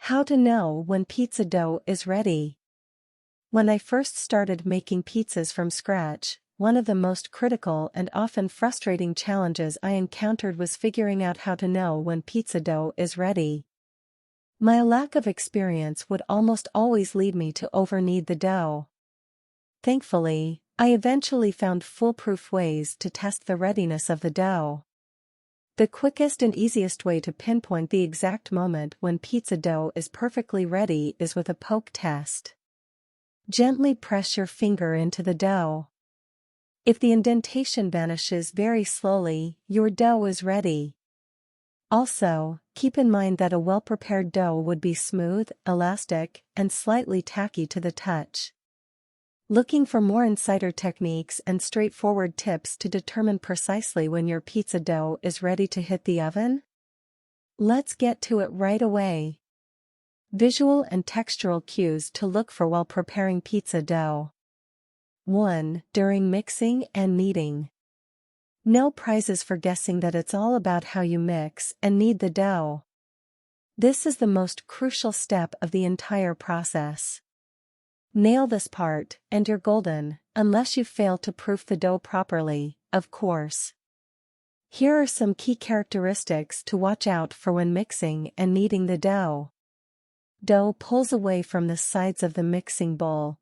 How to know when pizza dough is ready. When I first started making pizzas from scratch, one of the most critical and often frustrating challenges I encountered was figuring out how to know when pizza dough is ready. My lack of experience would almost always lead me to over-knead the dough. Thankfully, I eventually found foolproof ways to test the readiness of the dough. The quickest and easiest way to pinpoint the exact moment when pizza dough is perfectly ready is with a poke test. Gently press your finger into the dough. If the indentation vanishes very slowly, your dough is ready. Also, keep in mind that a well-prepared dough would be smooth, elastic, and slightly tacky to the touch. Looking for more insider techniques and straightforward tips to determine precisely when your pizza dough is ready to hit the oven? Let's get to it right away. Visual and textural cues to look for while preparing pizza dough. 1. During mixing and kneading. No prizes for guessing that it's all about how you mix and knead the dough. This is the most crucial step of the entire process. Nail this part, and you're golden, unless you fail to proof the dough properly, of course. Here are some key characteristics to watch out for when mixing and kneading the dough. Dough pulls away from the sides of the mixing bowl.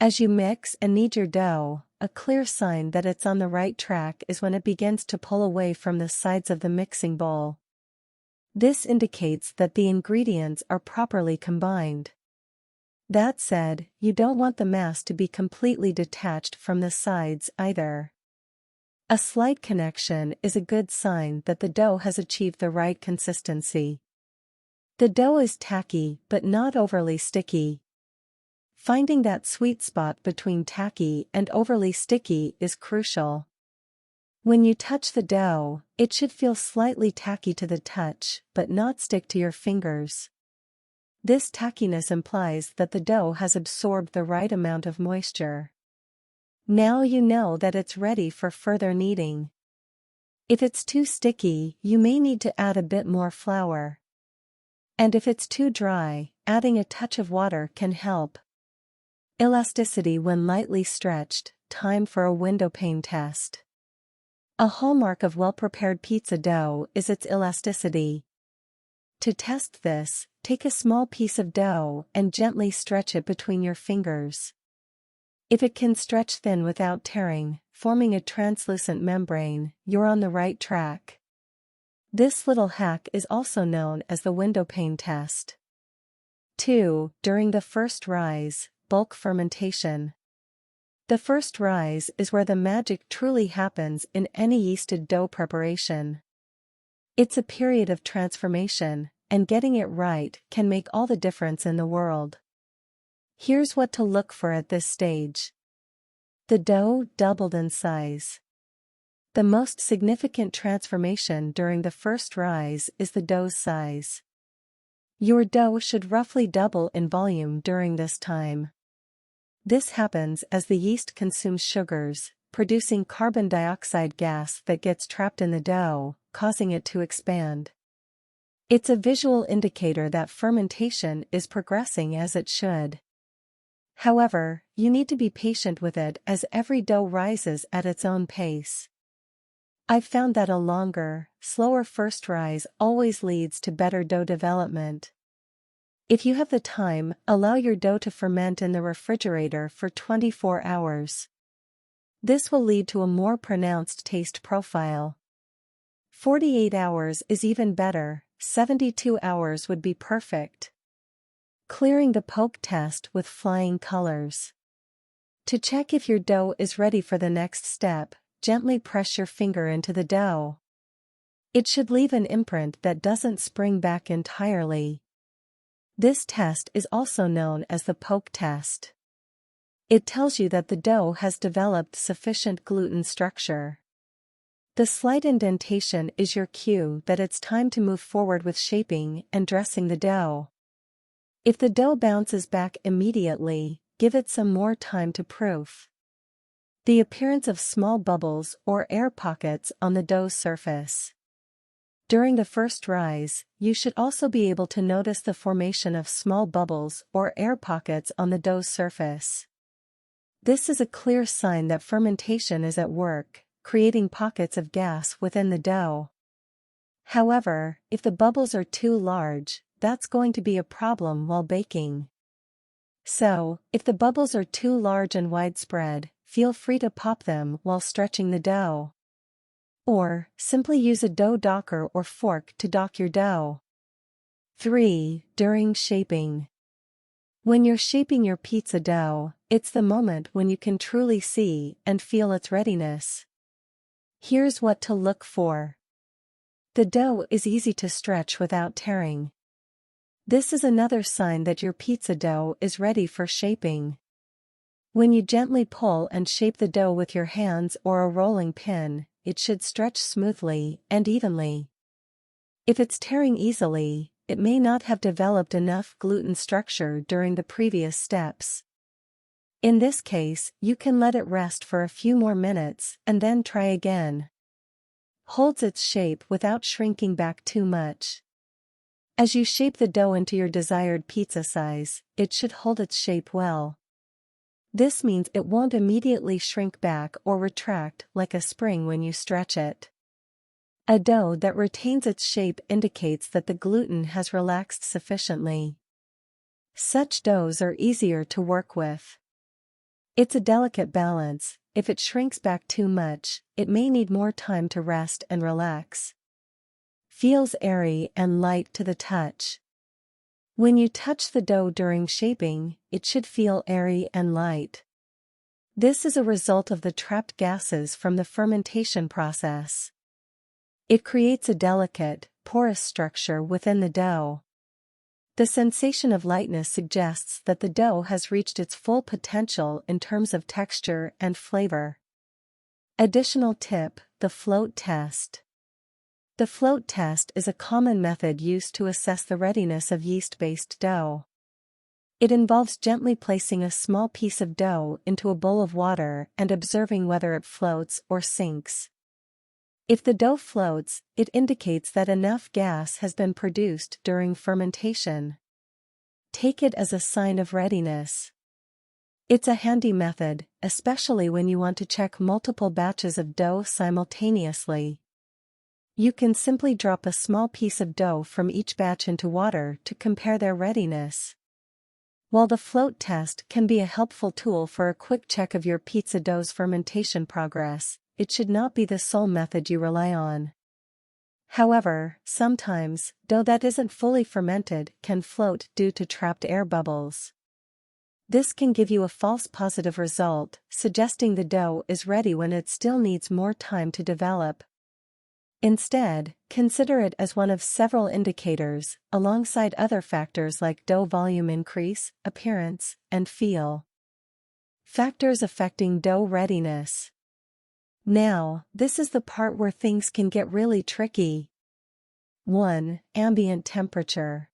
As you mix and knead your dough, a clear sign that it's on the right track is when it begins to pull away from the sides of the mixing bowl. This indicates that the ingredients are properly combined. That said, you don't want the mass to be completely detached from the sides either. A slight connection is a good sign that the dough has achieved the right consistency. The dough is tacky but not overly sticky. Finding that sweet spot between tacky and overly sticky is crucial. When you touch the dough, it should feel slightly tacky to the touch, but not stick to your fingers. This tackiness implies that the dough has absorbed the right amount of moisture. Now you know that it's ready for further kneading. If it's too sticky, you may need to add a bit more flour. And if it's too dry, adding a touch of water can help. Elasticity when lightly stretched. Time for a window pane test. A hallmark of well-prepared pizza dough is its elasticity. To test this, take a small piece of dough and gently stretch it between your fingers. If it can stretch thin without tearing, forming a translucent membrane, you're on the right track. This little hack is also known as the window pane test. 2. During the first rise, bulk fermentation. The first rise is where the magic truly happens in any yeasted dough preparation. It's a period of transformation, and getting it right can make all the difference in the world. Here's what to look for at this stage. The dough doubled in size. The most significant transformation during the first rise is the dough's size. Your dough should roughly double in volume during this time. This happens as the yeast consumes sugars, producing carbon dioxide gas that gets trapped in the dough, causing it to expand. It's a visual indicator that fermentation is progressing as it should. However, you need to be patient with it as every dough rises at its own pace. I've found that a longer, slower first rise always leads to better dough development. If you have the time, allow your dough to ferment in the refrigerator for 24 hours. This will lead to a more pronounced taste profile. 48 hours is even better, 72 hours would be perfect. Clearing the poke test with flying colors. To check if your dough is ready for the next step, gently press your finger into the dough. It should leave an imprint that doesn't spring back entirely. This test is also known as the poke test. It tells you that the dough has developed sufficient gluten structure. The slight indentation is your cue that it's time to move forward with shaping and dressing the dough. If the dough bounces back immediately, give it some more time to proof. The appearance of small bubbles or air pockets on the dough's surface. During the first rise, you should also be able to notice the formation of small bubbles or air pockets on the dough's surface. This is a clear sign that fermentation is at work, creating pockets of gas within the dough. However, if the bubbles are too large, that's going to be a problem while baking. So, if the bubbles are too large and widespread, feel free to pop them while stretching the dough. Or, simply use a dough docker or fork to dock your dough. 3. During shaping. When you're shaping your pizza dough, it's the moment when you can truly see and feel its readiness. Here's what to look for. The dough is easy to stretch without tearing. This is another sign that your pizza dough is ready for shaping. When you gently pull and shape the dough with your hands or a rolling pin, it should stretch smoothly and evenly. If it's tearing easily, it may not have developed enough gluten structure during the previous steps. In this case, you can let it rest for a few more minutes and then try again. Holds its shape without shrinking back too much. As you shape the dough into your desired pizza size, it should hold its shape well. This means it won't immediately shrink back or retract like a spring when you stretch it. A dough that retains its shape indicates that the gluten has relaxed sufficiently. Such doughs are easier to work with. It's a delicate balance. If it shrinks back too much, it may need more time to rest and relax. Feels airy and light to the touch. When you touch the dough during shaping, it should feel airy and light. This is a result of the trapped gases from the fermentation process. It creates a delicate, porous structure within the dough. The sensation of lightness suggests that the dough has reached its full potential in terms of texture and flavor. Additional tip: the float test. The float test is a common method used to assess the readiness of yeast-based dough. It involves gently placing a small piece of dough into a bowl of water and observing whether it floats or sinks. If the dough floats, it indicates that enough gas has been produced during fermentation. Take it as a sign of readiness. It's a handy method, especially when you want to check multiple batches of dough simultaneously. You can simply drop a small piece of dough from each batch into water to compare their readiness. While the float test can be a helpful tool for a quick check of your pizza dough's fermentation progress, it should not be the sole method you rely on. However, sometimes, dough that isn't fully fermented can float due to trapped air bubbles. This can give you a false positive result, suggesting the dough is ready when it still needs more time to develop. Instead, consider it as one of several indicators, alongside other factors like dough volume increase, appearance, and feel. Factors affecting dough readiness. Now, this is the part where things can get really tricky. 1. Ambient temperature.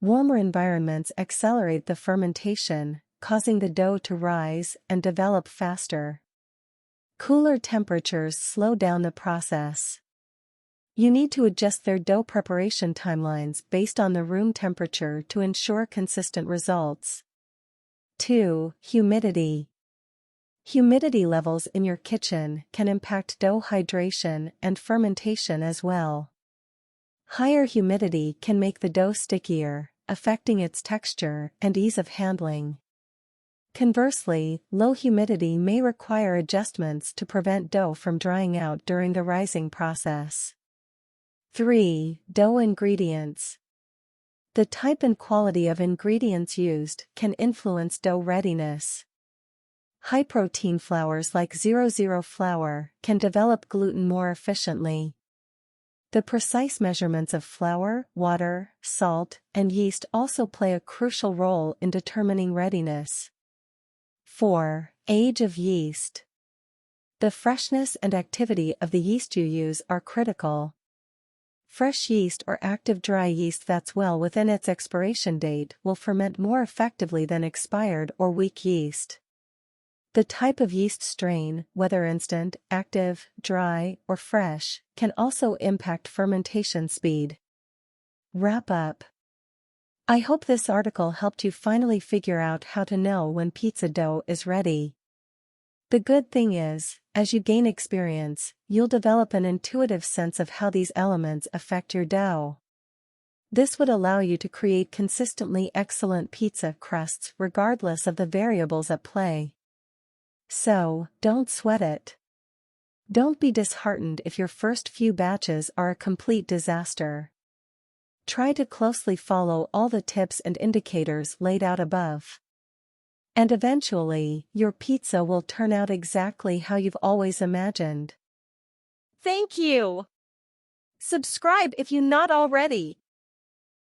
Warmer environments accelerate the fermentation, causing the dough to rise and develop faster. Cooler temperatures slow down the process. You need to adjust their dough preparation timelines based on the room temperature to ensure consistent results. 2. Humidity. Humidity levels in your kitchen can impact dough hydration and fermentation as well. Higher humidity can make the dough stickier, affecting its texture and ease of handling. Conversely, low humidity may require adjustments to prevent dough from drying out during the rising process. 3. Dough ingredients. The type and quality of ingredients used can influence dough readiness. High-protein flours like 00 flour can develop gluten more efficiently. The precise measurements of flour, water, salt, and yeast also play a crucial role in determining readiness. 4. Age of yeast. The freshness and activity of the yeast you use are critical. Fresh yeast or active dry yeast that's well within its expiration date will ferment more effectively than expired or weak yeast. The type of yeast strain, whether instant, active, dry, or fresh, can also impact fermentation speed. Wrap up. I hope this article helped you finally figure out how to know when pizza dough is ready. The good thing is, as you gain experience, you'll develop an intuitive sense of how these elements affect your dough. This would allow you to create consistently excellent pizza crusts regardless of the variables at play. So, don't sweat it. Don't be disheartened if your first few batches are a complete disaster. Try to closely follow all the tips and indicators laid out above. And eventually, your pizza will turn out exactly how you've always imagined. Thank you! Subscribe if you're not already.